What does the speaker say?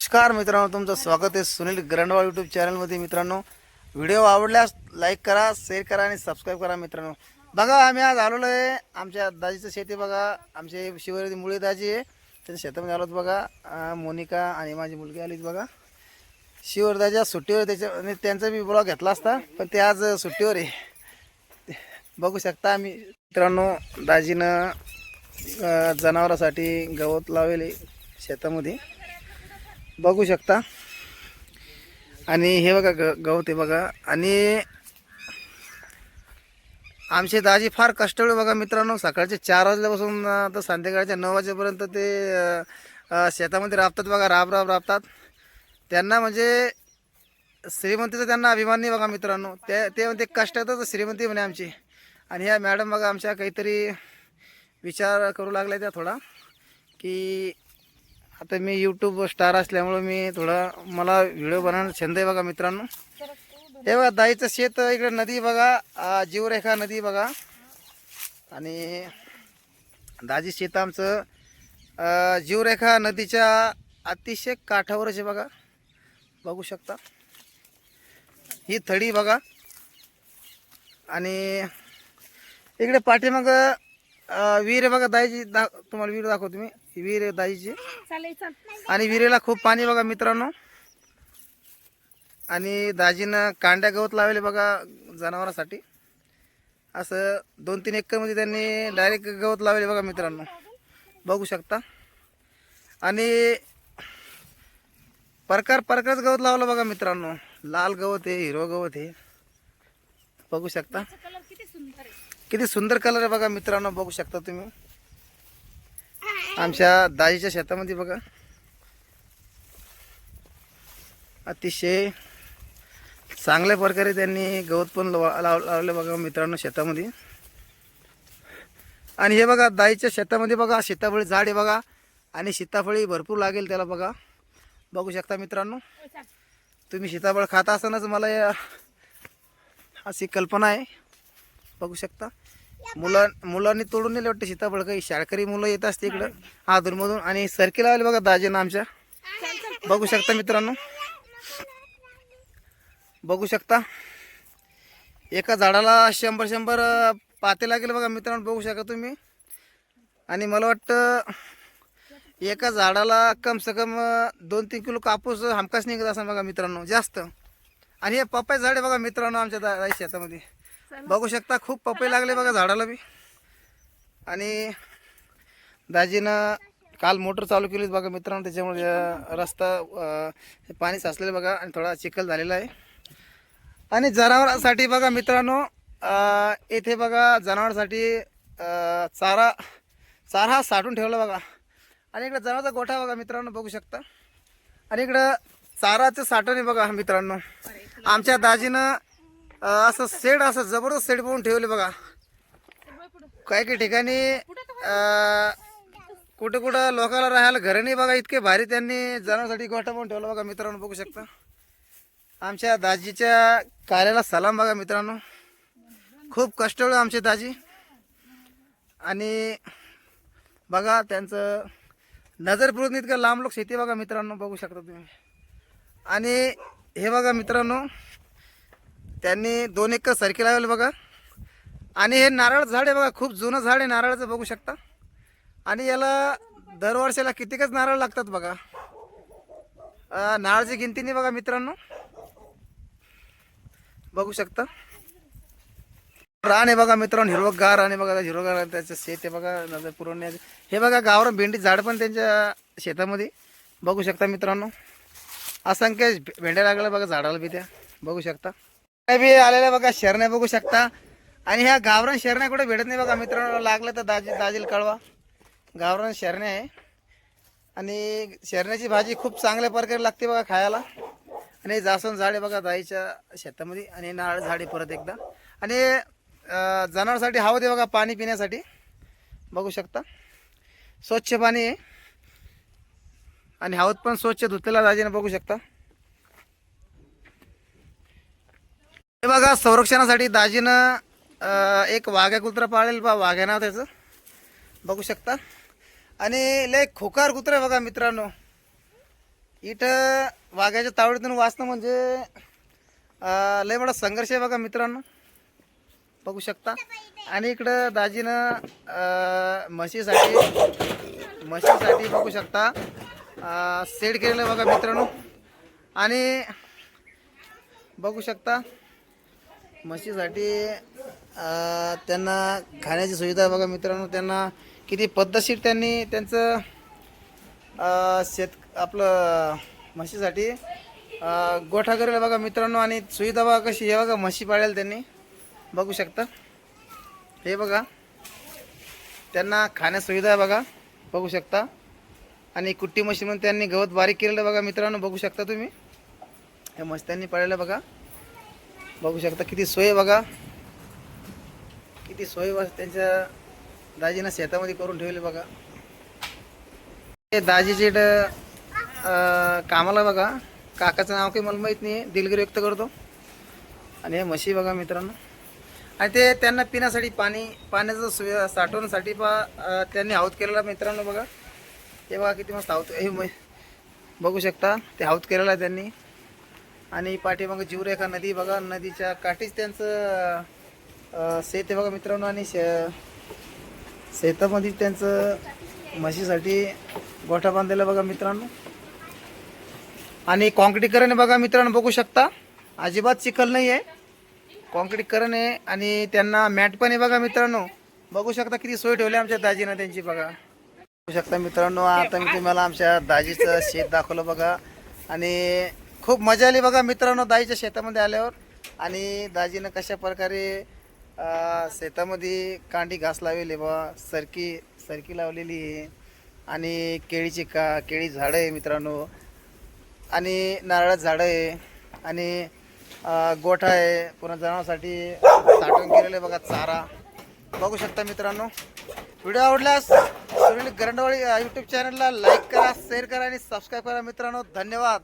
नमस्कार मित्रांनो, तुमचं स्वागत आहे सुनील गरंडवाल यूट्यूब चॅनलमध्ये. मित्रांनो, व्हिडिओ आवडल्यास लाईक करा, शेअर करा आणि सबस्क्राईब करा. मित्रांनो बघा, आम्ही आज आलेलो आहे आमच्या दाजीचं शेती. बघा, आमचे शिवरी मुळे दाजी आहे, त्याच्या शेतामध्ये आलोत. बघा, मोनिका आणि माझी मुलगी आलीत. बघा, शिवर दाजी आज सुट्टीवर, त्याच्या त्यांचा बी ब्लॉग घेतला असता, पण ते आज सुट्टीवर आहे. बघू शकता आम्ही. मित्रांनो, दाजीनं जनावरांसाठी गवत लावले शेतामध्ये, बघू शकता. आणि हे बघा गवत आहे बघा. आणि आमचे दाजी फार कष्टाळू बघा मित्रांनो. सकाळचे 4 वाजल्यापासून तर संध्याकाळच्या 9 वाजेपर्यंत ते शेतामध्ये राबतात बघा. राबतात. त्यांना म्हणजे श्रीमंतीचा त्यांना अभिमान नाही बघा मित्रांनो. ते म्हणते कष्टातच श्रीमंती म्हणे आमची. आणि ह्या मॅडम बघा आमच्या काहीतरी विचार करू लागल्या त्या थोडा, की आता मी यूट्यूब स्टार असल्यामुळं मी मला व्हिडिओ बनवण्याचा छंद आहे बघा मित्रांनो. हे बघा दाईचं शेत, इकडे नदी बघा, जीवरेखा नदी बघा. आणि दाजी शेत आमचं जीवरेखा नदीच्या अतिशय काठावरच आहे बघा. बघू शकता ही थडी बघा. आणि इकडे पाठीमाग विहीर आहे बघा दाईची. तुम्हाला विहीर दाखवतो मी. ही विहीर आहे दाईची. आणि विहिरीला खूप पाणी बघा मित्रांनो. आणि दाजीनं कांड्या गवत लावले बघा जनावरांसाठी. असं 2-3 एकरमध्ये त्यांनी डायरेक्ट गवत लावले बघा मित्रांनो. बघू शकता. आणि प्रकारच गवत लावलं बघा मित्रांनो. लाल गवत आहे, हिरवं गवत आहे. बघू शकता किती सुंदर कलर आहे बघा मित्रांनो. बघू शकता तुम्ही आमच्या दाजीच्या शेतामध्ये बघा. अतिशय चांगल्या प्रकारे त्यांनी गवत पण लावले बघा मित्रांनो शेतामध्ये. आणि हे बघा दाईच्या शेतामध्ये बघा सीताफळी झाड आहे बघा. आणि सीताफळी भरपूर लागेल त्याला बघा. बघू शकता मित्रांनो. तुम्ही सीताफळ खाता असतानाच मला अशी कल्पना आहे. बघू शकता. मुलांनी तोडून नेले वाटते सीताफळ. काही शाळकरी मुलं येत असते इकडं आधूनमधून. आणि सरकी लावले बघा दाजीनं आमच्या. बघू शकता मित्रांनो. बघू शकता एका झाडाला 100 पाते लागेल बघा मित्रांनो. बघू शकता तुम्ही. आणि मला वाटतं एका झाडाला कम से कम 2-3 किलो कापूस हमखास निघत असं बघा मित्रांनो, जास्त. आणि हे पपई झाड आहे बघा मित्रांनो आमच्या दाई शेतामध्ये. बघू शकता खूप पपई लागले बघा झाडाला बी. आणि दाजीनं काल मोटर चालू केली बघा मित्रांनो. त्याच्यामुळे रस्ता पाणी साचलेलं बघा आणि थोडा चिखल झालेला आहे. आणि जनावरांसाठी बघा मित्रांनो येथे बघा जनावरांसाठी चारा साठवून ठेवला बघा. आणि इकडे जनावरचा गोठा बघा मित्रांनो. बघू शकता. आणि इकडं चाराचं साठवण आहे बघा मित्रांनो. आमच्या दाजीनं असं शेड, असं जबरदस्त शेड बनवून ठेवले बघा. काही ठिकाणी कुठं लोकांना राहायला घर नाही बघा. इतके भारी त्यांनी जनावरांसाठी गोठा बनवून ठेवला बघा मित्रांनो. बघू शकता. आमच्या दाजीच्या कार्याला सलाम बघा मित्रांनो. खूप कष्टाळू आमचे दाजी. आणि बघा त्यांचं नजरपुरून इतकं लांब लोक शेती बघा मित्रांनो. बघू शकता तुम्ही. आणि हे बघा मित्रांनो त्यांनी 2 एकर सरकी लावले बघा. आणि हे नारळ झाड आहे बघा. खूप जुनं झाड आहे नारळाचं. बघू शकता. आणि याला दरवर्षाला कितीकच नारळ लागतात बघा. नारळाची गिनती नाही बघा मित्रांनो. बघू शकता. रान आहे बघा मित्रांनो हिरवगार. आणि बघा हिरवगार त्याचं शेत आहे बघा नजर पुरवण्याचे. हे बघा गावरान भेंडी झाड पण त्यांच्या शेतामध्ये. बघू शकता मित्रांनो. असंख्य भेंड्या लागल्या बघा झाडाला बी त्या. बघू शकता. काय बी आलेल्या बघा शेरण्या. बघू शकता. आणि ह्या गावरान शेरण्या कुठे भेटत नाही बघा मित्रांनो. लागलं तर दाजीला कळवा. गावरान शेरण्या आहे. आणि शेरण्याची भाजी खूप चांगल्या प्रकारे लागते बघा खायला. आणि जास्वंद झाड आहे बघा दाईच्या शेतामध्ये. आणि नारळ झाड आहे परत एकदा. आणि जनावरांसाठी हवं दे बघा पाणी पिण्यासाठी. बघू शकता. स्वच्छ पाणी आहे. आणि हवत पण स्वच्छ धुतलेला दाजीने. बघू शकता. हे बघा संरक्षणासाठी दाजीनं एक वाघ्या कुत्रा पाळेल बा. वाघ्या नाव त्याचं. बघू शकता. आणि लय खोकार कुत्रा आहे बघा मित्रांनो. इथं वाघाच्या तावडीतून वाचणं म्हणजे लय मोठा संघर्ष आहे बघा मित्रांनो, बघू शकता. आणि इकडं दाजीनं म्हशीसाठी बघू शकता सेट केलेलं आहे बघा मित्रांनो. आणि बघू शकता म्हशीसाठी त्यांना खाण्याची सुविधा आहे बघा मित्रांनो. त्यांना किती पद्धतशीर त्यांनी त्यांचं आपलं म्हशीसाठी गोठा करेल बघा मित्रांनो. आणि सुविधा बघा कशी आहे बघा, म्हशी पाळेल त्यांनी, बघू शकता. हे बघा त्यांना खाण्यास सुविधा आहे बघा, बघू शकता. आणि कुट्टी म्हशी म्हणून त्यांनी गवत बारीक केलेलं बघा मित्रांनो, बघू शकता तुम्ही. हे म्हशी त्यांनी पाळलेलं बघा, बघू शकता. किती सोय बघा, किती सोय त्यांच्या दाजीनं शेतामध्ये करून ठेवले बघा. हे दाजीचे इथं कामाला बघा, काकाचं नाव काही मला माहीत नाही, दिलगिरी व्यक्त करतो. आणि हे म्हशी बघा मित्रांनो. आणि ते त्यांना पिण्यासाठी पाण्याचं साठवण्यासाठी त्यांनी हाऊत केलेला मित्रांनो बघा. हे बघा किती मस्त हाऊत, हे बघू शकता ते हाऊत केलेला आहे त्यांनी. आणि पाठीमागं जीवरेखा नदी बघा, नदीच्या काठीच त्यांचं शेत आहे बघा मित्रांनो. आणि शेतामध्ये त्यांचं म्हशीसाठी गोठा बांधलेला बघा मित्रांनो. आणि कॉन्क्रीटीकरण बघा मित्रांनो, बघू शकता अजिबात चिखल नाही आहे, कॉन्क्रीटीकरण आहे. आणि त्यांना मॅट पण आहे बघा मित्रांनो, बघू शकता किती सोय ठेवली आमच्या दाजीनं त्यांची बघा, बघू शकता मित्रांनो. आता मी तुम्हाला आमच्या दाजीचं शेत दाखवलं बघा. आणि खूप मजा आली बघा मित्रांनो दाजीच्या शेतामध्ये आल्यावर. आणि दाजीनं कशा प्रकारे शेतामध्ये कांडी घास लावलेली बा, सरकी लावलेली आहे. आणि केळी झाडं आहे मित्रांनो. आणि नारळाचं झाडं आहे. आणि गोठा आहे, पुन्हा जनावरांसाठी साठवून केलेलं आहे बघा चारा, बघू शकता मित्रांनो. व्हिडिओ आवडल्यास सुनील गरंडवाडी यूट्यूब चॅनलला लाईक करा, शेअर करा आणि सबस्क्राईब करा मित्रांनो. धन्यवाद.